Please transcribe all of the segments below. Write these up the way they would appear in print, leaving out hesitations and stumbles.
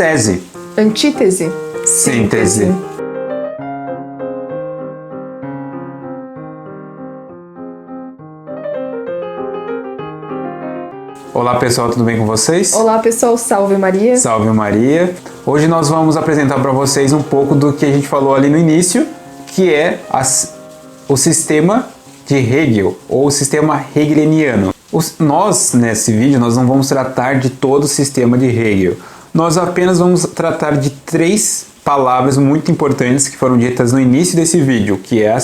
Tese. Antítese. Síntese. Olá pessoal, tudo bem com vocês? Olá pessoal, salve Maria. Salve Maria. Hoje nós vamos apresentar para vocês um pouco do que a gente falou ali no início, que é o sistema de Hegel, ou o sistema hegeliano. Nós, nesse vídeo, nós não vamos tratar de todo o sistema de Hegel. Nós apenas vamos tratar de 3 palavras muito importantes que foram ditas no início desse vídeo, que é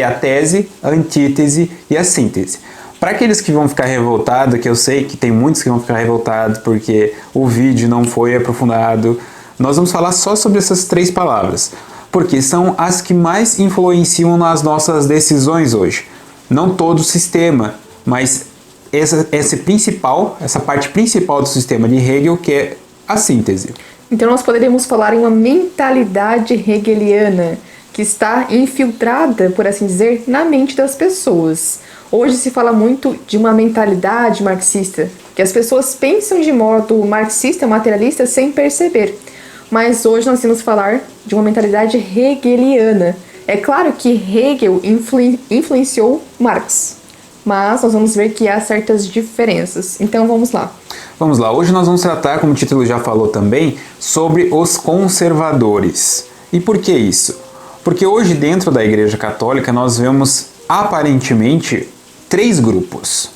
a tese, a antítese e a síntese. Para aqueles que vão ficar revoltados, que eu sei que tem muitos que vão ficar revoltados porque o vídeo não foi aprofundado, nós vamos falar só sobre essas 3 palavras, porque são as que mais influenciam nas nossas decisões hoje. Não todo o sistema, mas essa parte principal do sistema de Hegel, que é a síntese. Então nós poderíamos falar em uma mentalidade hegeliana que está infiltrada, por assim dizer, na mente das pessoas. Hoje se fala muito de uma mentalidade marxista, que as pessoas pensam de modo marxista, materialista, sem perceber. Mas hoje nós temos que falar de uma mentalidade hegeliana. É claro que Hegel influenciou Marx, mas nós vamos ver que há certas diferenças. Então vamos lá. Vamos lá, hoje nós vamos tratar, como o título já falou também, sobre os conservadores. E por que isso? Porque hoje dentro da Igreja Católica nós vemos aparentemente 3 grupos.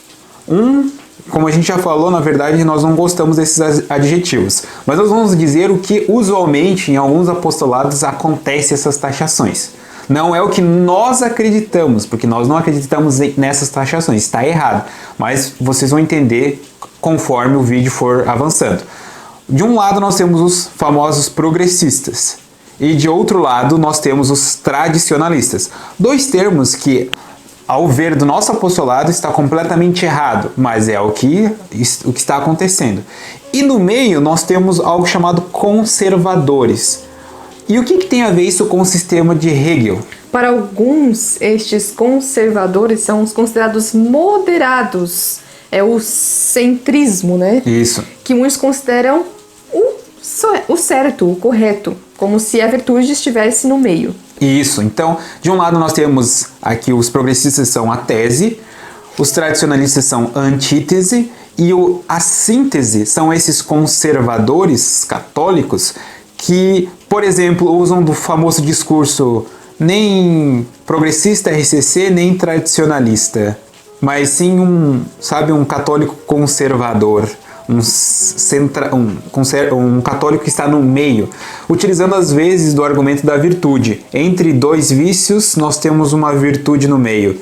Como a gente já falou, na verdade nós não gostamos desses adjetivos, mas nós vamos dizer o que usualmente em alguns apostolados acontece essas taxações. Não é o que nós acreditamos, porque nós não acreditamos nessas taxações, está errado, mas vocês vão entender conforme o vídeo for avançando. De um lado nós temos os famosos progressistas e de outro lado nós temos os tradicionalistas. 2 termos que, ao ver do nosso apostolado, está completamente errado, mas é o que está acontecendo. E no meio nós temos algo chamado conservadores. E o que tem a ver isso com o sistema de Hegel? Para alguns, estes conservadores são os considerados moderados. É o centrismo, né? Isso. Que muitos consideram o certo, o correto, como se a virtude estivesse no meio. Isso. Então, de um lado nós temos aqui os progressistas são a tese, os tradicionalistas são a antítese e a síntese são esses conservadores católicos que, por exemplo, usam do famoso discurso nem progressista RCC, nem tradicionalista, mas sim um católico conservador, um católico que está no meio, utilizando às vezes do argumento da virtude. Entre 2 vícios, nós temos uma virtude no meio.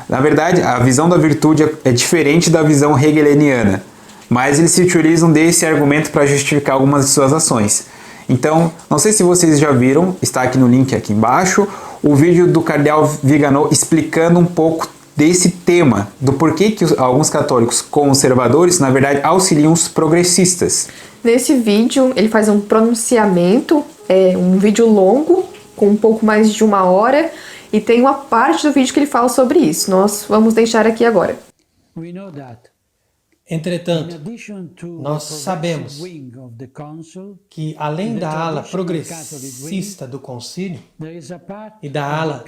Na verdade, a visão da virtude é diferente da visão hegeliana, mas eles se utilizam desse argumento para justificar algumas de suas ações. Então, não sei se vocês já viram, está aqui no link aqui embaixo, o vídeo do Cardeal Vigano explicando um pouco desse tema, do porquê que alguns católicos conservadores, na verdade, auxiliam os progressistas. Nesse vídeo, ele faz um pronunciamento, um vídeo longo, com um pouco mais de 1 hora, e tem uma parte do vídeo que ele fala sobre isso. Nós vamos deixar aqui agora. Entretanto, nós sabemos que, além da ala progressista do concílio e da ala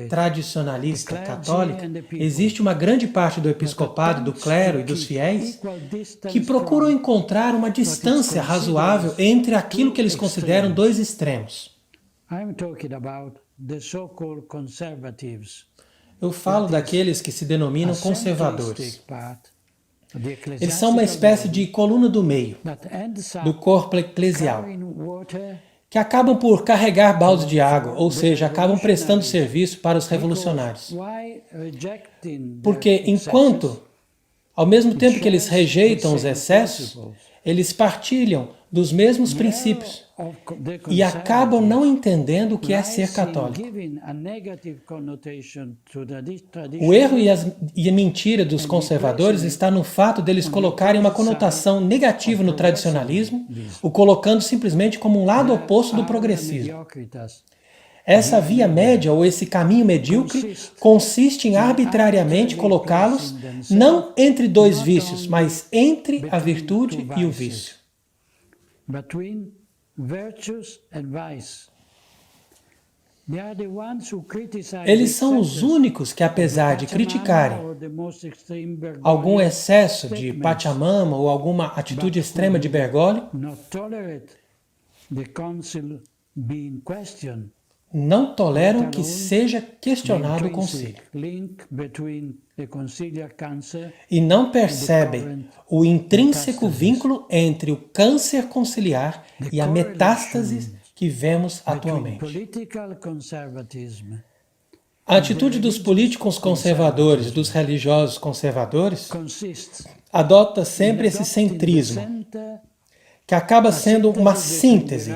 tradicionalista católica, existe uma grande parte do episcopado, do clero e dos fiéis que procuram encontrar uma distância razoável entre aquilo que eles consideram 2 extremos. Eu falo daqueles que se denominam conservadores. Eles são uma espécie de coluna do meio, do corpo eclesial, que acabam por carregar balde de água, ou seja, acabam prestando serviço para os revolucionários. Porque enquanto, ao mesmo tempo que eles rejeitam os excessos, eles partilham dos mesmos princípios e acabam não entendendo o que é ser católico. O erro e a mentira dos conservadores está no fato deles colocarem uma conotação negativa no tradicionalismo, o colocando simplesmente como um lado oposto do progressismo. Essa via média, ou esse caminho medíocre, consiste em arbitrariamente colocá-los não entre 2 vícios, mas entre a virtude e o vício. between virtues and vice. Eles são os únicos que, apesar de criticarem algum excesso de Pachamama ou alguma atitude extrema de Bergoglio, não toleram que seja questionado o concílio. E não percebem o intrínseco vínculo entre o câncer conciliar e a metástase que vemos atualmente. A atitude dos políticos conservadores, dos religiosos conservadores, adota sempre esse centrismo, que acaba sendo uma síntese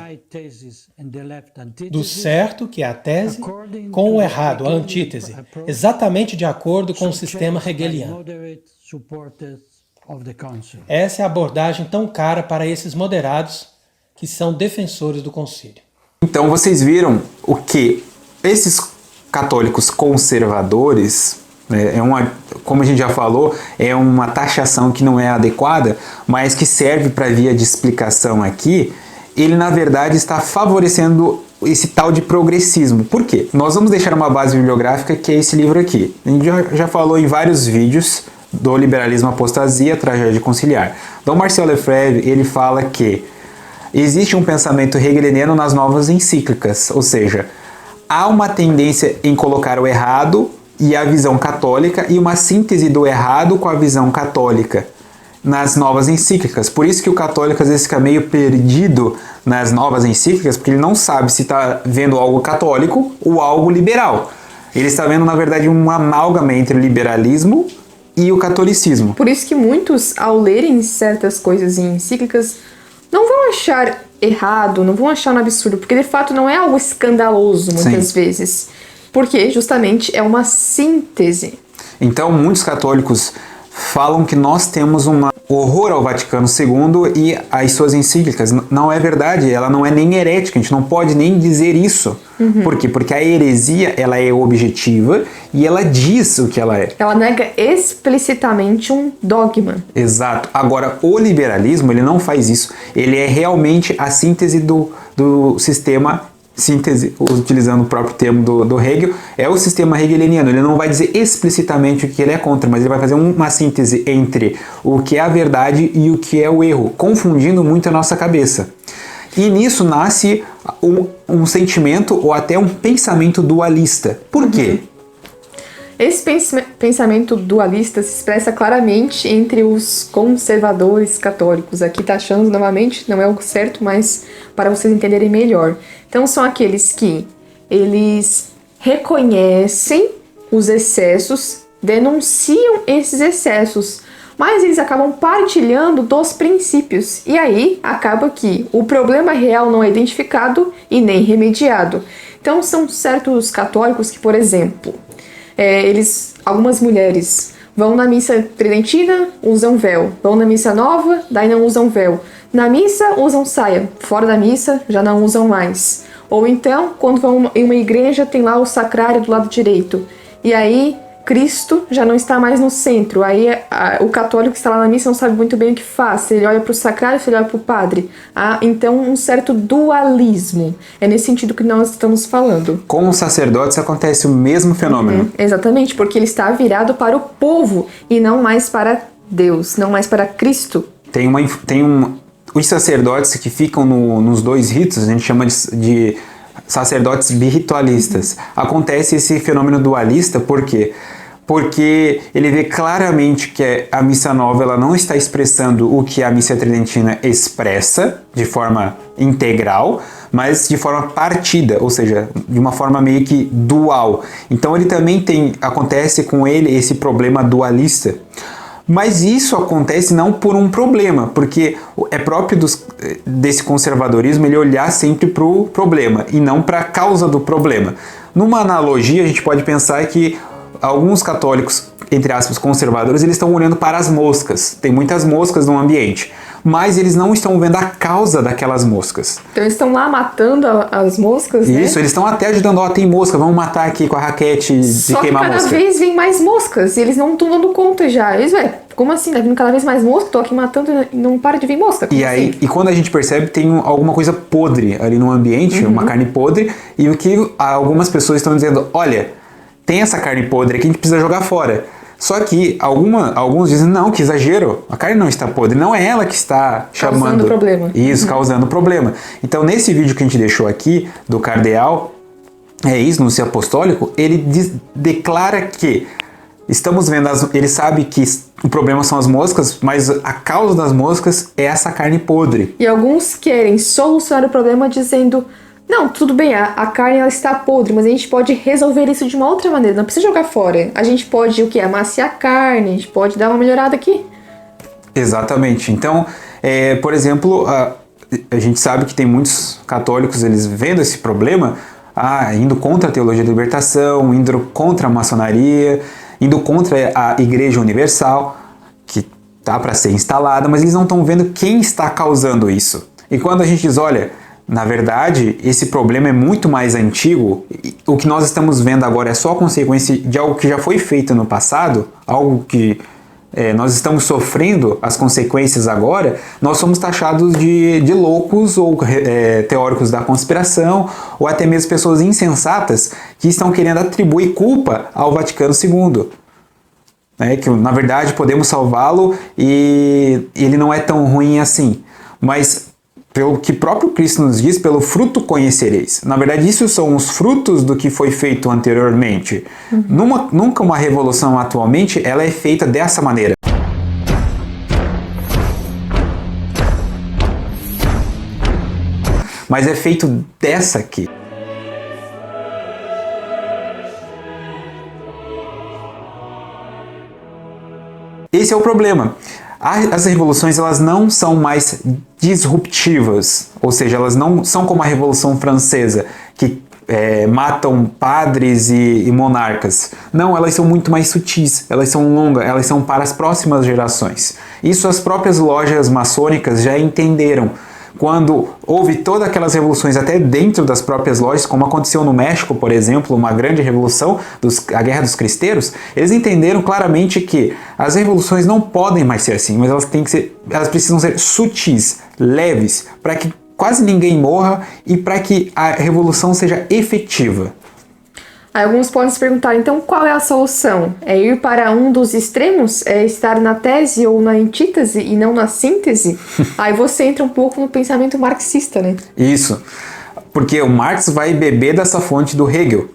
do certo, que é a tese, com o errado, a antítese, exatamente de acordo com o sistema hegeliano. Essa é a abordagem tão cara para esses moderados que são defensores do concílio. Então vocês viram o que esses católicos conservadores, né, como a gente já falou, é uma taxação que não é adequada, mas que serve para via de explicação aqui. Ele na verdade está favorecendo esse tal de progressismo. Por quê? Nós vamos deixar uma base bibliográfica que é esse livro aqui. A gente já falou em vários vídeos do Liberalismo, Apostasia, Tragédia Conciliar. Dom Marcel Lefebvre, ele fala que existe um pensamento hegeliano nas novas encíclicas, ou seja, há uma tendência em colocar o errado e a visão católica e uma síntese do errado com a visão católica nas novas encíclicas. Por isso que o católico às vezes fica meio perdido nas novas encíclicas, porque ele não sabe se está vendo algo católico ou algo liberal. Ele está vendo, na verdade, uma amálgama entre o liberalismo e o catolicismo. Por isso que muitos, ao lerem certas coisas em encíclicas, não vão achar errado, não vão achar um absurdo, porque de fato não é algo escandaloso muitas vezes, porque justamente é uma síntese. Então muitos católicos falam que nós temos um horror ao Vaticano II e às suas encíclicas. Não é verdade, ela não é nem herética, a gente não pode nem dizer isso. Por quê? Porque a heresia, ela é objetiva e ela diz o que ela é. Ela nega explicitamente um dogma. Exato. Agora, o liberalismo, ele não faz isso. Ele é realmente a síntese do sistema, síntese, utilizando o próprio termo do Hegel, é o sistema hegeliano. Ele não vai dizer explicitamente o que ele é contra, mas ele vai fazer uma síntese entre o que é a verdade e o que é o erro, confundindo muito a nossa cabeça. E nisso nasce um sentimento ou até um pensamento dualista. Por quê? Esse pensamento dualista se expressa claramente entre os conservadores católicos. Aqui taxando novamente, não é o certo, mas para vocês entenderem melhor. Então são aqueles que eles reconhecem os excessos, denunciam esses excessos, mas eles acabam partilhando dos princípios. E aí acaba que o problema real não é identificado e nem remediado. Então são certos católicos que, por exemplo, algumas mulheres vão na missa tridentina, usam véu. Vão na missa nova, daí não usam véu. Na missa, usam saia. Fora da missa, já não usam mais. Ou então, quando vão em uma igreja, tem lá o sacrário do lado direito. E aí, Cristo já não está mais no centro. Aí, o católico que está lá na missa não sabe muito bem o que faz. Se ele olha para o sacrário, se ele olha para o padre. Então, um certo dualismo. É nesse sentido que nós estamos falando. Com os sacerdotes acontece o mesmo fenômeno. Exatamente, porque ele está virado para o povo e não mais para Deus, não mais para Cristo. Os sacerdotes que ficam nos dois ritos, a gente chama de sacerdotes birritualistas. Acontece esse fenômeno dualista, por quê? Porque ele vê claramente que a missa nova ela não está expressando o que a missa tridentina expressa de forma integral, mas de forma partida, ou seja, de uma forma meio que dual. Então ele também acontece com ele esse problema dualista. Mas isso acontece não por um problema, porque é próprio desse conservadorismo ele olhar sempre para o problema e não para a causa do problema. Numa analogia, a gente pode pensar que alguns católicos, entre aspas, conservadores, eles estão olhando para as moscas. Tem muitas moscas no ambiente. mas eles não estão vendo a causa daquelas moscas. Então eles estão lá matando as moscas, né? Isso, eles estão até ajudando, ó, tem mosca, vamos matar aqui com a raquete de queimar mosca. Só que cada vez vem mais moscas e eles não estão dando conta já. Eles, como assim? Tá vindo cada vez mais mosca, tô aqui matando e não para de vir mosca. Como e aí, assim? e quando a gente percebe, tem alguma coisa podre ali no ambiente, uma carne podre, e o que algumas pessoas estão dizendo, olha, tem essa carne podre aqui, a gente precisa jogar fora. Só que alguns dizem, não, que exagero, a carne não está podre, não é ela que está chamando... Causando problema. Isso, causando problema. Então, nesse vídeo que a gente deixou aqui, do cardeal, Isnus apostólico, ele declara que estamos vendo, ele sabe que o problema são as moscas, mas a causa das moscas é essa carne podre. E alguns querem solucionar o problema dizendo... Não, tudo bem, a carne ela está podre, mas a gente pode resolver isso de uma outra maneira, não precisa jogar fora. A gente pode, amaciar a carne, a gente pode dar uma melhorada aqui. Exatamente. Então, por exemplo, a gente sabe que tem muitos católicos, eles vendo esse problema, indo contra a teologia da libertação, indo contra a maçonaria, indo contra a Igreja Universal, que tá para ser instalada, mas eles não estão vendo quem está causando isso. E quando a gente diz, olha... Na verdade, esse problema é muito mais antigo. O que nós estamos vendo agora é só consequência de algo que já foi feito no passado, algo que nós estamos sofrendo as consequências agora. Nós somos taxados de loucos ou teóricos da conspiração, ou até mesmo pessoas insensatas que estão querendo atribuir culpa ao Vaticano II. Que na verdade podemos salvá-lo e ele não é tão ruim assim. Mas... pelo que próprio Cristo nos diz, pelo fruto conhecereis. Na verdade, isso são os frutos do que foi feito anteriormente. Nunca uma revolução atualmente, ela é feita dessa maneira. Mas é feito dessa aqui. Esse é o problema. As revoluções elas não são mais disruptivas, ou seja, elas não são como a Revolução Francesa, que matam padres e monarcas. Não, elas são muito mais sutis, elas são longas, elas são para as próximas gerações. Isso as próprias lojas maçônicas já entenderam. Quando houve todas aquelas revoluções até dentro das próprias lojas, como aconteceu no México, por exemplo, uma grande revolução, a Guerra dos Cristeiros, eles entenderam claramente que as revoluções não podem mais ser assim, mas elas precisam ser sutis, leves, para que quase ninguém morra e para que a revolução seja efetiva. Aí alguns podem se perguntar, então qual é a solução? É ir para um dos extremos? É estar na tese ou na antítese e não na síntese? Aí você entra um pouco no pensamento marxista, né? Isso, porque o Marx vai beber dessa fonte do Hegel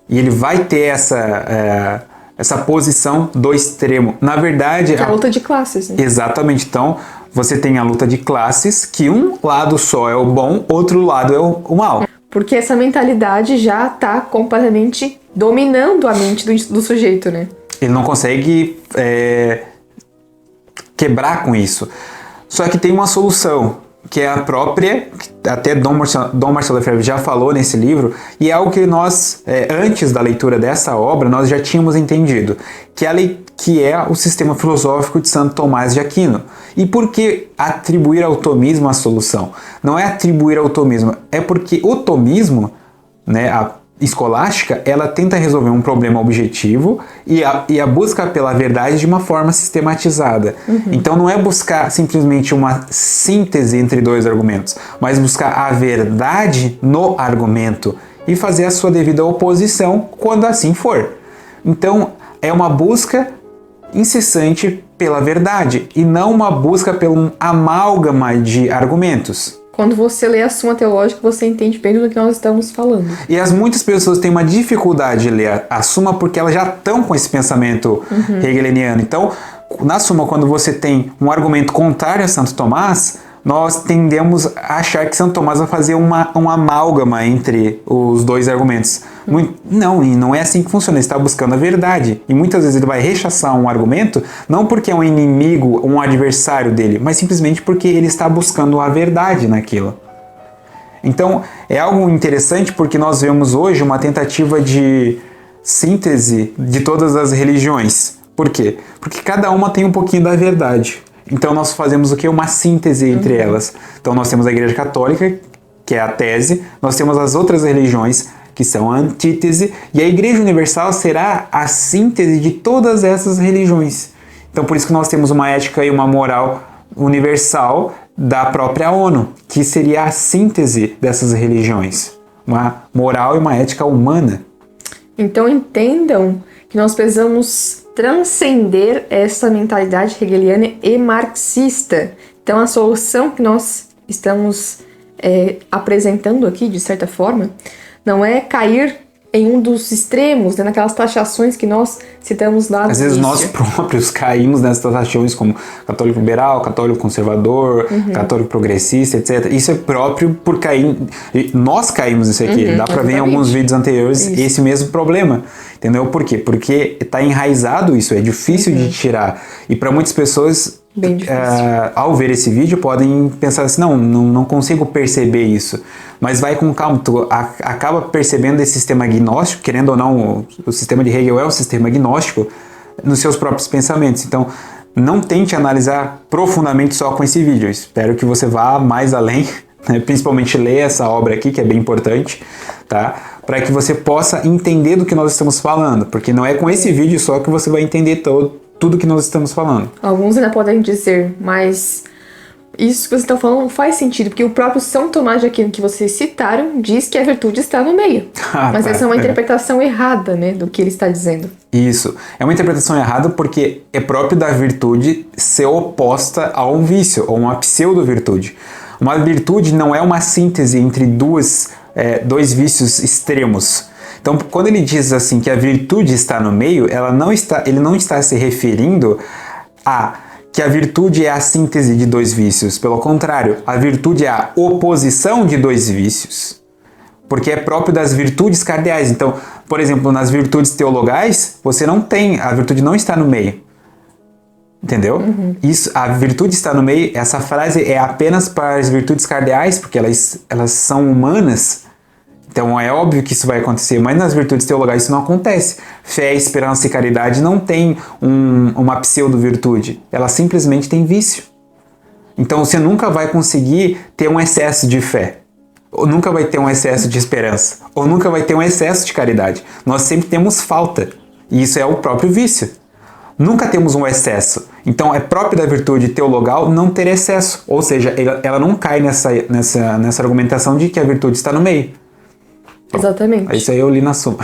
e ele vai ter essa posição do extremo. Na verdade... Que é a luta de classes, né? Exatamente, então você tem a luta de classes, que um lado só é o bom, outro lado é o mal. Porque essa mentalidade já está completamente dominando a mente do sujeito, né? Ele não consegue quebrar com isso. Só que tem uma solução, que é a própria, até Dom Marcelo Lefebvre já falou nesse livro, e é algo que nós, antes da leitura dessa obra, nós já tínhamos entendido, que é o sistema filosófico de Santo Tomás de Aquino. E por que atribuir ao tomismo a solução? Não é atribuir ao tomismo, é porque o tomismo, a escolástica, ela tenta resolver um problema objetivo e a busca pela verdade de uma forma sistematizada. Então não é buscar simplesmente uma síntese entre dois argumentos, mas buscar a verdade no argumento e fazer a sua devida oposição quando assim for. Então é uma busca incessante pela verdade e não uma busca pelo amálgama de argumentos. Quando você lê a Suma Teológica, você entende bem do que nós estamos falando. E muitas pessoas têm uma dificuldade de ler a Suma porque elas já estão com esse pensamento hegeliano. Então, na Suma, quando você tem um argumento contrário a Santo Tomás, nós tendemos a achar que Santo Tomás vai fazer uma amálgama entre os dois argumentos. Não, e não é assim que funciona, ele está buscando a verdade. E muitas vezes ele vai rechaçar um argumento, não porque é um inimigo, um adversário dele, mas simplesmente porque ele está buscando a verdade naquilo. Então, é algo interessante porque nós vemos hoje uma tentativa de síntese de todas as religiões. Por quê? Porque cada uma tem um pouquinho da verdade. Então nós fazemos o quê? Uma síntese entre elas. Então nós temos a Igreja Católica, que é a tese, nós temos as outras religiões, que são a antítese, e a Igreja Universal será a síntese de todas essas religiões. Então por isso que nós temos uma ética e uma moral universal da própria ONU, que seria a síntese dessas religiões. Uma moral e uma ética humana. Então entendam que nós precisamos transcender essa mentalidade hegeliana e marxista. Então a solução que nós estamos apresentando aqui, de certa forma, não é cair em um dos extremos, né, naquelas taxações que nós citamos lá no Às vezes início. nós próprios caímos nessas taxações como católico liberal, católico conservador, católico progressista, etc. Isso é próprio por cair... Nós caímos nisso aqui. Dá pra ver em alguns vídeos anteriores esse mesmo problema. Entendeu? Por quê? Porque tá enraizado isso, é difícil de tirar. E para muitas pessoas... Bem difícil. Ao ver esse vídeo podem pensar assim, não consigo perceber isso, mas vai com calma, tu acaba percebendo esse sistema agnóstico, querendo ou não, o sistema de Hegel é um sistema agnóstico nos seus próprios pensamentos. Então não tente analisar profundamente só com esse vídeo, eu espero que você vá mais além, né? Principalmente ler essa obra aqui, que é bem importante, tá? Para que você possa entender do que nós estamos falando, porque não é com esse vídeo só que você vai entender tudo que nós estamos falando. Alguns ainda podem dizer, mas isso que vocês estão falando não faz sentido, porque o próprio São Tomás de Aquino que vocês citaram diz que a virtude está no meio. Mas essa é uma interpretação errada, né, do que ele está dizendo. Isso. É uma interpretação errada porque é próprio da virtude ser oposta a um vício, ou uma pseudo-virtude. Uma virtude não é uma síntese entre dois vícios extremos. Então, quando ele diz assim que a virtude está no meio, ele não está se referindo a que a virtude é a síntese de dois vícios. Pelo contrário, a virtude é a oposição de dois vícios. Porque é próprio das virtudes cardeais. Então, por exemplo, nas virtudes teologais, a virtude não está no meio. Entendeu? Isso, a virtude está no meio, essa frase é apenas para as virtudes cardeais, porque elas são humanas. Então é óbvio que isso vai acontecer, mas nas virtudes teologais isso não acontece. Fé, esperança e caridade não tem uma pseudo-virtude, ela simplesmente tem vício. Então você nunca vai conseguir ter um excesso de fé, ou nunca vai ter um excesso de esperança, ou nunca vai ter um excesso de caridade. Nós sempre temos falta, e isso é o próprio vício. Nunca temos um excesso. Então é próprio da virtude teologal não ter excesso, ou seja, ela não cai nessa argumentação de que a virtude está no meio. Exatamente. Isso aí eu li na Suma.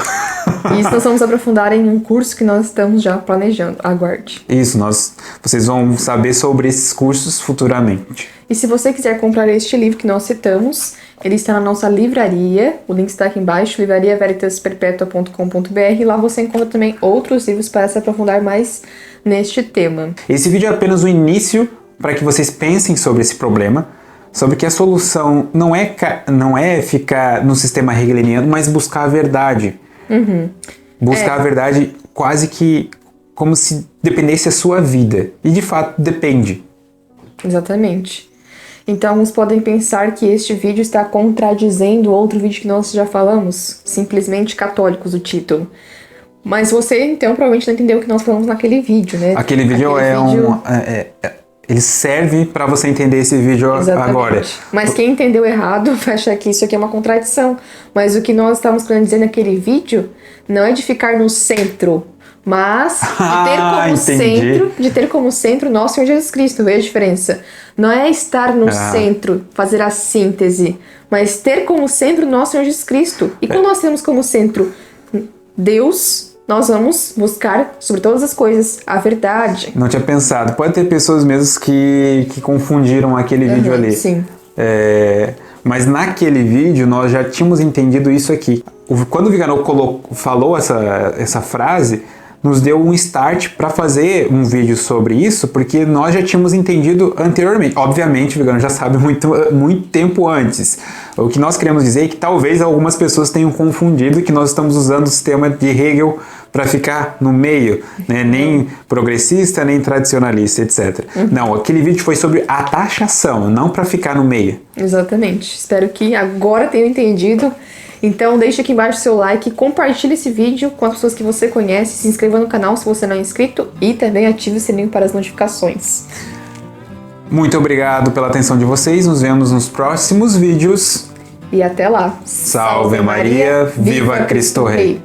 E isso nós vamos aprofundar em um curso que nós estamos já planejando. Aguarde. Isso, vocês vão saber sobre esses cursos futuramente. E se você quiser comprar este livro que nós citamos, ele está na nossa livraria. O link está aqui embaixo, livrariaveritasperpetua.com.br. Lá você encontra também outros livros para se aprofundar mais neste tema. Esse vídeo é apenas o início para que vocês pensem sobre esse problema, sobre que a solução não é ficar no sistema hegeliano, mas buscar a verdade. Buscar a verdade quase que como se dependesse da sua vida. E de fato depende. Exatamente. Então, alguns podem pensar que este vídeo está contradizendo outro vídeo que nós já falamos, simplesmente católicos, o título. Mas você, então, provavelmente não entendeu o que nós falamos naquele vídeo, né? Aquele vídeo ele serve para você entender esse vídeo. Exatamente. Agora. Mas quem entendeu errado vai achar que isso aqui é uma contradição. Mas o que nós estávamos querendo dizer naquele vídeo não é de ficar no centro, mas de ter como centro nosso Senhor Jesus Cristo. Veja a diferença. Não é estar no centro, fazer a síntese, mas ter como centro nosso Senhor Jesus Cristo. E quando nós temos como centro Deus, nós vamos buscar sobre todas as coisas a verdade. Não tinha pensado. Pode ter pessoas mesmo que confundiram aquele vídeo ali. Sim. Mas naquele vídeo nós já tínhamos entendido isso aqui. Quando o Viganò falou essa frase, nos deu um start para fazer um vídeo sobre isso, porque nós já tínhamos entendido anteriormente. Obviamente, o Viganò já sabe muito tempo antes. O que nós queremos dizer é que talvez algumas pessoas tenham confundido que nós estamos usando o sistema de Hegel para ficar no meio, né? Nem progressista, nem tradicionalista, etc. Não, aquele vídeo foi sobre a taxação, não para ficar no meio. Exatamente. Espero que agora tenham entendido. Então deixe aqui embaixo o seu like, compartilhe esse vídeo com as pessoas que você conhece, se inscreva no canal se você não é inscrito e também ative o sininho para as notificações. Muito obrigado pela atenção de vocês, nos vemos nos próximos vídeos. E até lá. Salve Maria, viva Cristo Rei!